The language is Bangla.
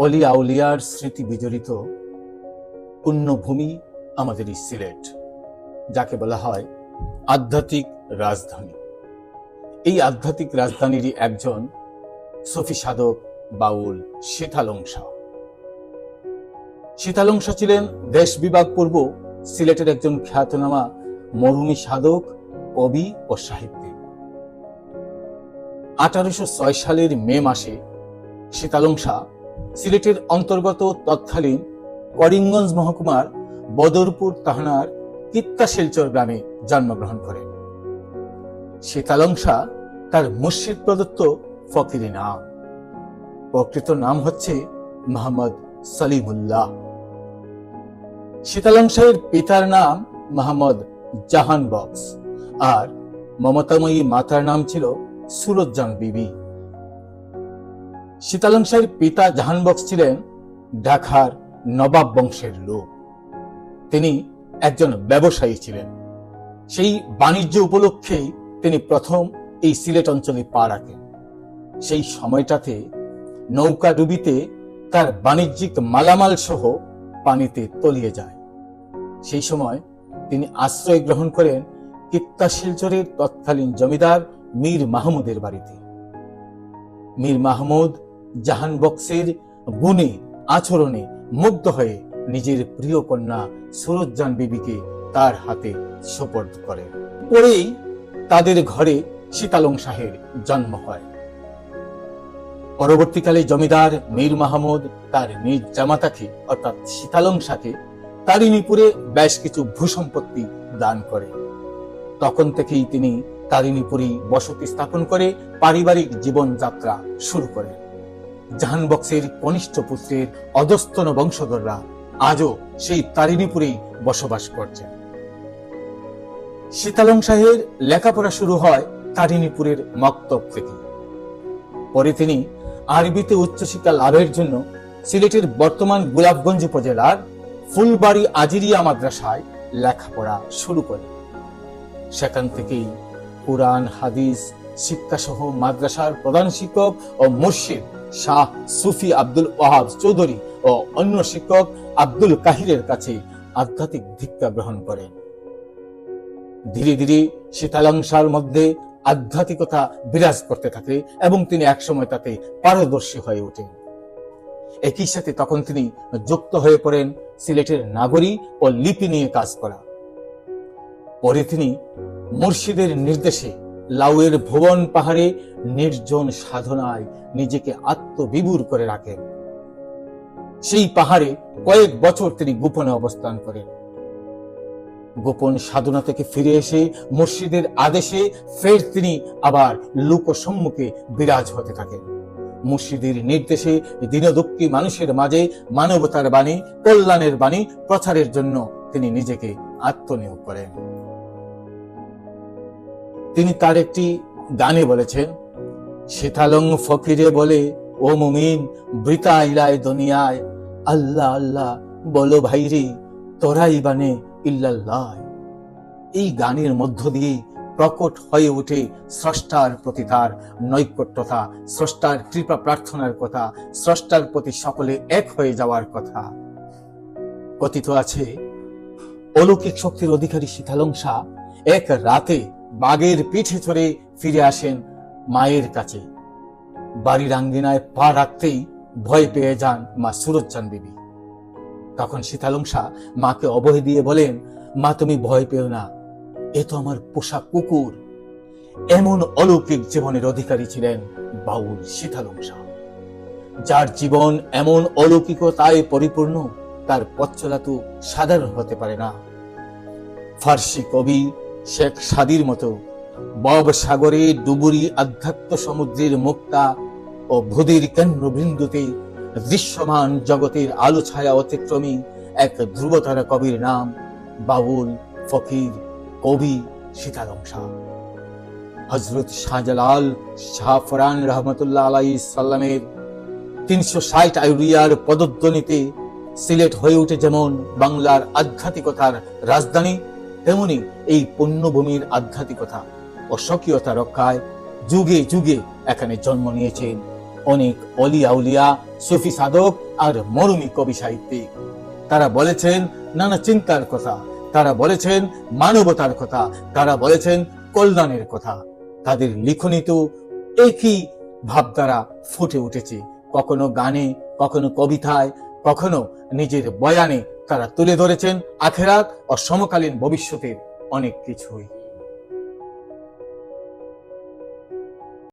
অলি আউলিয়ার স্মৃতি বিজড়িত পুণ্যভূমি আমাদের এই সিলেট, যাকে বলা হয় আধ্যাত্মিক রাজধানী। এই আধ্যাত্মিক রাজধানীরই একজন সফি সাধক বাউল শীতালং শাহ। শীতালং শাহ ছিলেন দেশ বিভাগ পূর্ব সিলেটের একজন খ্যাতনামা মরুমী সাধক, কবি ও সাহিত্যিক। 1806 সালের মে মাসে শীতালং শাহ সিলেটের অন্তর্গত তৎকালীন করিমগঞ্জ মহকুমার বদরপুর থানার কিত্তা শিলচর গ্রামে জন্মগ্রহণ করেন। শীতালং শাহ তার মুর্শিদ প্রদত্ত ফকিরি নাম। প্রকৃত নাম হচ্ছে মোহাম্মদ সলিমুল্লাহ। শীতালং শাহের পিতার নাম মোহাম্মদ জাহান বক্স আর মমতাময়ী মাতার নাম ছিল সুরতজান বিবি। শীতালং শাহের পিতা জাহান বক্স ছিলেন ঢাকার নবাব বংশের লোক। তিনি একজন ব্যবসায়ী ছিলেন। সেই বাণিজ্য উপলক্ষেই তিনি প্রথম এই সিলেট অঞ্চলে পা রাখেন। সেই সময়টাতে নৌকা ডুবিতে তার বাণিজ্যিক মালামাল সহ পানিতে তলিয়ে যায়। সেই সময় তিনি আশ্রয় গ্রহণ করেন কিত্তা শিলচরের তৎকালীন জমিদার মীর মাহমুদের বাড়িতে। মীর মাহমুদ জাহান বক্সের গুণে আচরণে মুগ্ধ হয়ে নিজের প্রিয় কন্যা সুরতজান বিবিকে তার হাতে সোপর্দ করেন। পরেই তাদের ঘরে শীতালং শাহের জন্ম হয়। পরবর্তীকালে জমিদার মীর মাহমুদ তার নিজ জামাতাকে অর্থাৎ শীতালং শাহকে তারিণীপুরে বেশ কিছু ভূসম্পত্তি দান করে। তখন থেকেই তিনি তারিণীপুরে বসতি স্থাপন করে পারিবারিক জীবনযাত্রা শুরু করেন। জাহান বক্সের কনিষ্ঠ পুত্রের অধস্তন বংশধররা আজও সেই তারিণীপুরেই বসবাস করছেন। শীতালং শাহের লেখাপড়া শুরু হয় তারিণীপুরের মক্তব থেকে। পরে তিনি আরবিতে উচ্চশিক্ষা লাভের জন্য সিলেটের বর্তমান গোলাপগঞ্জ উপজেলার ফুলবাড়ি আজিরিয়া মাদ্রাসায় লেখাপড়া শুরু করেন। সেখান থেকেই কুরআন হাদিস শিক্ষা সহ মাদ্রাসার প্রধান শিক্ষক ও মুর্শিদ শাহ সুফি আব্দুল ওয়াহাব চৌধুরী ও অন্য শিক্ষক আব্দুল কাহিরের কাছে আধ্যাত্মিক দীক্ষা গ্রহণ করেন। ধীরে ধীরে শীতালং শাহর মধ্যে আধ্যাত্মিকতা বিরাজ করতে থাকে এবং তিনি একসময় তাতে পারদর্শী হয়ে ওঠেন। একই সাথে তখন তিনি যুক্ত হয়ে পড়েন সিলেটের নাগরী ও লিপি নিয়ে কাজ করা। পরে তিনি মুর্শিদের নির্দেশে লাউয়ের ভুবন পাহাড়ে নির্জন সাধনায় নিজেকে আত্মবিভোর করে রাখেন। সেই পাহাড়ে কয়েক বছর তিনি গোপনে অবস্থান করেন। গোপন সাধনা থেকে ফিরে এসে মুর্শিদের আদেশে ফের তিনি আবার লোক সম্মুখে বিরাজ হতে থাকেন। মুর্শিদের নির্দেশে দীনদুঃখী মানুষের মাঝে মানবতার বাণী, কল্যাণের বাণী প্রচারের জন্য তিনি নিজেকে আত্মনিয়োগ করেন। তিনি তার একটি গানে বলেছেন, শীতালং ফকিরে বলে ও মুমিন বৃতা ইলায় দুনিয়ায়, আল্লাহ আল্লাহ বলো ভাইরে তোরাই বানে ইল্লাল্লাহ। এই গানের মধ্য দিয়ে প্রকট হয়ে ওঠে স্রষ্টার প্রতি তার নৈকট্যতা, স্রষ্টার কৃপা প্রার্থনার কথা, স্রষ্টার প্রতি সকলে এক হয়ে যাওয়ার কথা। কথিত আছে অলৌকিক শক্তির অধিকারী শীতালং শাহ এক রাতে বাঘের পিঠে চড়ে ফিরে আসেন মায়ের কাছে। বাড়ির আঙ্গিনায় পা রাখতেই ভয় পেয়ে যান মা সুরতজান বিবি। তখন শীতালং শাহ মাকে অভয় দিয়ে বলেন, মা তুমি ভয় পেও না, এ তো আমার পোষা কুকুর। এমন অলৌকিক জীবনের অধিকারী ছিলেন বাউল শীতালং শাহ, যার জীবন এমন অলৌকিকতায় পরিপূর্ণ, তার পথ চলা তো সাধারণ হতে পারে না। ফার্সি কবি শেখ সাদির মতো বব সাগরে ডুবুরি আধ্যাত্ম সমুদ্রের মুক্তা ও ভূদের কেন্দ্রবিন্দুতে দৃশ্যমান জগতের আলো ছায়া অতিক্রমী এক ধ্রুবতারা কবির নাম বাউল ফকির কবি শীতালং শাহ। হযরত শাহজালাল শাহ ফরান রহমতুল্লাহ আলাইহিস সালামের 360 আউলিয়ার পদধ্বনিতে সিলেট হয়ে ওঠে যেমন বাংলার আধ্যাত্মিকতার রাজধানী, তেমনি এই পুণ্যভূমির আধ্যাত্মিকতা ও স্বকীয়তা রক্ষায় যুগে যুগে এখানে জন্ম নিয়েছেন অনেক অলি আউলিয়া, সুফি সাধক আর মরুমি কবি সাহিত্যিক। তারা বলেছেন নানা চিন্তার কথা, তারা বলেছেন মানবতার কথা, তারা বলেছেন কল্যাণের কথা। তাদের লিখনিতে একই ভাবধারা ফুটে উঠেছে, কখনো গানে, কখনো কবিতায়, কখনো নিজের বয়ানে তারা তুলে ধরেছেন আখেরাত ও সমকালীন ভবিষ্যতের অনেক কিছুই।